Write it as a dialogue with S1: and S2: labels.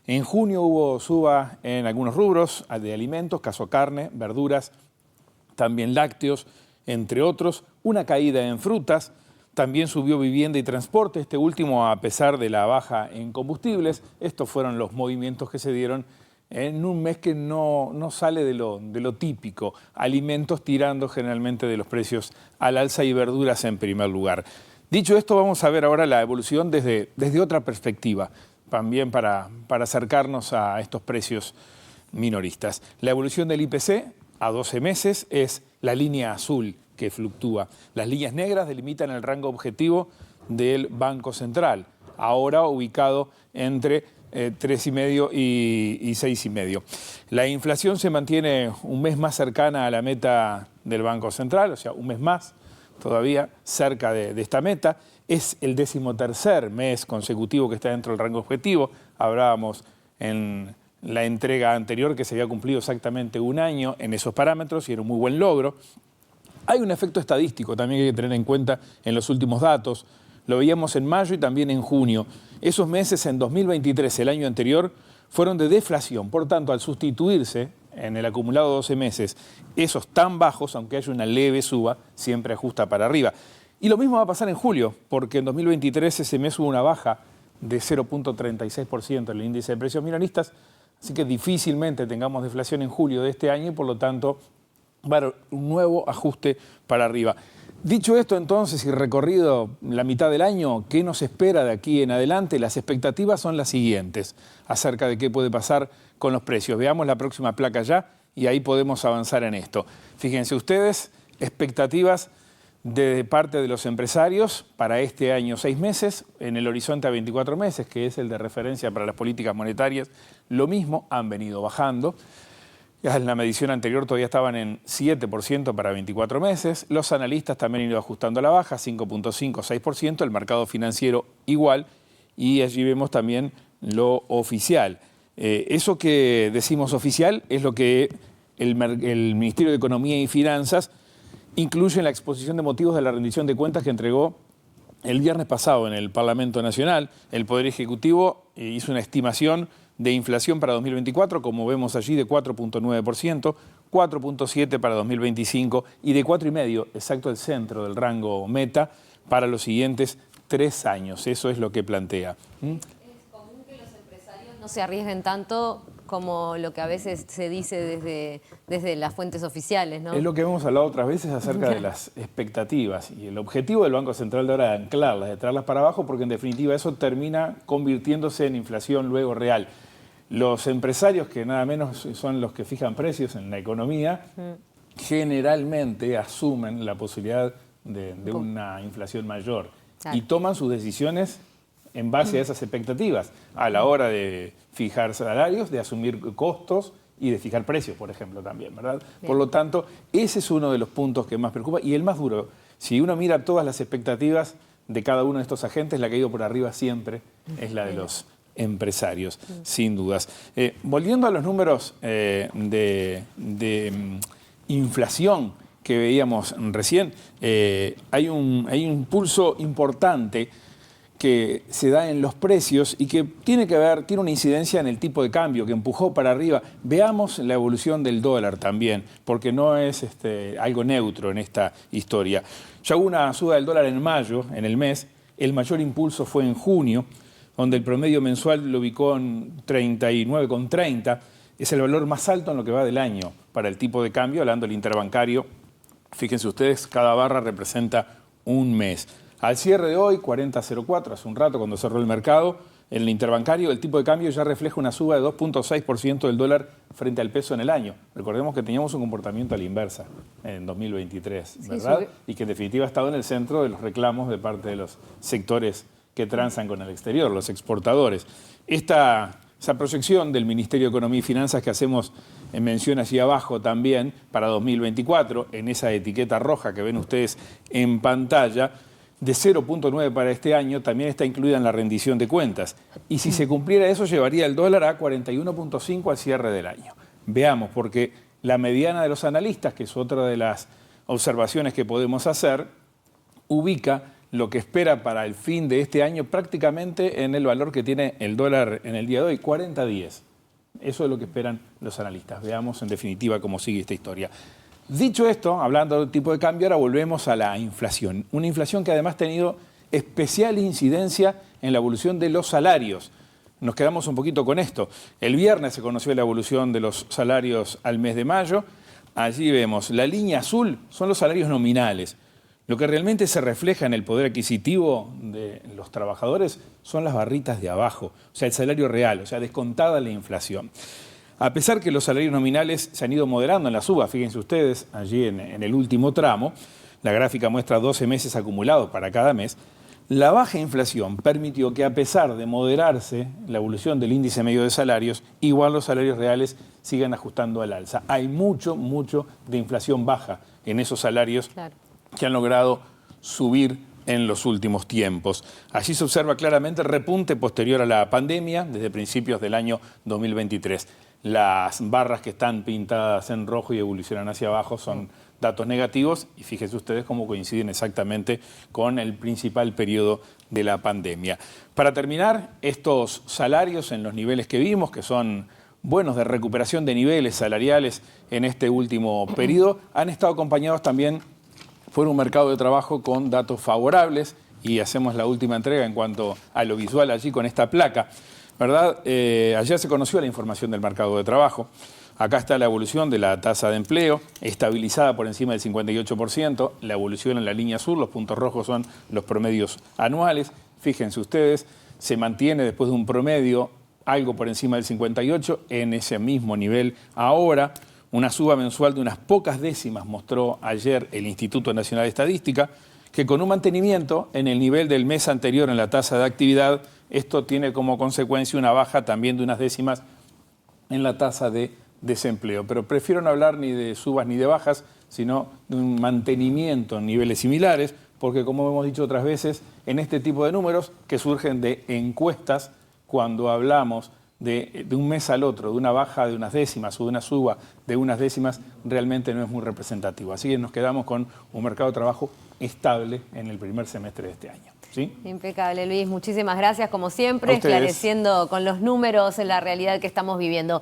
S1: En junio hubo suba en algunos rubros de alimentos, caso carne, verduras, también lácteos, entre otros. Una caída en frutas, también subió vivienda y transporte, este último a pesar de la baja en combustibles. Estos fueron los movimientos que se dieron en un mes que no sale de lo típico. Alimentos tirando generalmente de los precios al alza y verduras en primer lugar. Dicho esto, vamos a ver ahora la evolución desde otra perspectiva, también para acercarnos a estos precios minoristas. La evolución del IPC a 12 meses es la línea azul que fluctúa. Las líneas negras delimitan el rango objetivo del Banco Central, ahora ubicado entre 3,5 y 6,5. La inflación se mantiene un mes más cercana a la meta del Banco Central, o sea, un mes más todavía cerca de esta meta. Es el 13º mes consecutivo que está dentro del rango objetivo. Hablábamos en la entrega anterior que se había cumplido exactamente un año en esos parámetros y era un muy buen logro. Hay un efecto estadístico también que hay que tener en cuenta en los últimos datos. Lo veíamos en mayo y también en junio. Esos meses en 2023, el año anterior, fueron de deflación. Por tanto, al sustituirse en el acumulado de 12 meses esos tan bajos, aunque haya una leve suba, siempre ajusta para arriba. Y lo mismo va a pasar en julio, porque en 2023 ese mes hubo una baja de 0,36% en el índice de precios minoristas, así que difícilmente tengamos deflación en julio de este año y por lo tanto va a haber un nuevo ajuste para arriba. Dicho esto entonces y recorrido la mitad del año, ¿qué nos espera de aquí en adelante? Las expectativas son las siguientes acerca de qué puede pasar con los precios. Veamos la próxima placa ya y ahí podemos avanzar en esto. Fíjense ustedes, expectativas de parte de los empresarios para este año 6 meses, en el horizonte a 24 meses, que es el de referencia para las políticas monetarias, lo mismo, han venido bajando. Ya en la medición anterior todavía estaban en 7% para 24 meses. Los analistas también han ido ajustando a la baja, 5,5, 6%. El mercado financiero igual. Y allí vemos también lo oficial. Eso que decimos oficial es lo que el Ministerio de Economía y Finanzas incluye en la exposición de motivos de la rendición de cuentas que entregó el viernes pasado en el Parlamento Nacional. El Poder Ejecutivo hizo una estimación de inflación para 2024, como vemos allí, de 4,9%, 4,7% para 2025 y de 4,5%, exacto el centro del rango meta, para los siguientes 3 años. Eso es lo que plantea.
S2: Es común que los empresarios no se arriesguen tanto como lo que a veces se dice desde las fuentes oficiales, ¿no?
S1: Es lo que hemos hablado otras veces acerca de las expectativas. Y el objetivo del Banco Central de ahora es anclarlas, de traerlas para abajo, porque en definitiva eso termina convirtiéndose en inflación luego real. Los empresarios, que nada menos son los que fijan precios en la economía, generalmente asumen la posibilidad de una inflación mayor y toman sus decisiones en base a esas expectativas, a la hora de fijar salarios, de asumir costos y de fijar precios, por ejemplo, también, ¿verdad? Bien. Por lo tanto, ese es uno de los puntos que más preocupa y el más duro. Si uno mira todas las expectativas de cada uno de estos agentes, la que ha ido por arriba siempre es la de los empresarios, sin dudas. Volviendo a los números de inflación que veíamos recién, hay un impulso importante que se da en los precios y que tiene una incidencia en el tipo de cambio que empujó para arriba. Veamos la evolución del dólar también, porque no es algo neutro en esta historia. Ya hubo una suba del dólar en mayo, en el mes. El mayor impulso fue en junio, donde el promedio mensual lo ubicó en 39,30. Es el valor más alto en lo que va del año para el tipo de cambio, hablando del interbancario. Fíjense ustedes, cada barra representa un mes. Al cierre de hoy, 40,04, hace un rato cuando cerró el mercado, en el interbancario el tipo de cambio ya refleja una suba de 2,6% del dólar frente al peso en el año. Recordemos que teníamos un comportamiento a la inversa en 2023, ¿verdad? Y que en definitiva ha estado en el centro de los reclamos de parte de los sectores que transan con el exterior, los exportadores. Esa proyección del Ministerio de Economía y Finanzas que hacemos en mención hacia abajo también para 2024, en esa etiqueta roja que ven ustedes en pantalla, de 0,9 para este año, también está incluida en la rendición de cuentas. Y si se cumpliera eso, llevaría el dólar a 41,5 al cierre del año. Veamos, porque la mediana de los analistas, que es otra de las observaciones que podemos hacer, ubica lo que espera para el fin de este año prácticamente en el valor que tiene el dólar en el día de hoy, 40.10. Eso es lo que esperan los analistas. Veamos en definitiva cómo sigue esta historia. Dicho esto, hablando del tipo de cambio, ahora volvemos a la inflación. Una inflación que además ha tenido especial incidencia en la evolución de los salarios. Nos quedamos un poquito con esto. El viernes se conoció la evolución de los salarios al mes de mayo. Allí vemos, la línea azul son los salarios nominales. Lo que realmente se refleja en el poder adquisitivo de los trabajadores son las barritas de abajo, o sea, el salario real, o sea, descontada la inflación. A pesar que los salarios nominales se han ido moderando en la suba, fíjense ustedes, allí en el último tramo, la gráfica muestra 12 meses acumulados para cada mes, la baja inflación permitió que, a pesar de moderarse la evolución del índice medio de salarios, igual los salarios reales sigan ajustando al alza. Hay mucho de inflación baja en esos salarios. Claro. Que han logrado subir en los últimos tiempos. Allí se observa claramente el repunte posterior a la pandemia desde principios del año 2023. Las barras que están pintadas en rojo y evolucionan hacia abajo son datos negativos y fíjense ustedes cómo coinciden exactamente con el principal periodo de la pandemia. Para terminar, estos salarios en los niveles que vimos, que son buenos de recuperación de niveles salariales en este último periodo, han estado acompañados también por un mercado de trabajo con datos favorables y hacemos la última entrega en cuanto a lo visual allí con esta placa, ¿verdad? Ayer se conoció la información del mercado de trabajo. Acá está la evolución de la tasa de empleo, estabilizada por encima del 58%, la evolución en la línea azul, los puntos rojos son los promedios anuales. Fíjense ustedes, se mantiene después de un promedio algo por encima del 58%, en ese mismo nivel ahora. Una suba mensual de unas pocas décimas mostró ayer el Instituto Nacional de Estadística, que con un mantenimiento en el nivel del mes anterior en la tasa de actividad, esto tiene como consecuencia una baja también de unas décimas en la tasa de desempleo. Pero prefiero no hablar ni de subas ni de bajas, sino de un mantenimiento en niveles similares, porque como hemos dicho otras veces, en este tipo de números que surgen de encuestas, cuando hablamos de un mes al otro, de una baja de unas décimas o de una suba de unas décimas, realmente no es muy representativo. Así que nos quedamos con un mercado de trabajo estable en el primer semestre de este año. ¿Sí?
S2: Impecable, Luis. Muchísimas gracias, como siempre, esclareciendo con los números la realidad que estamos viviendo.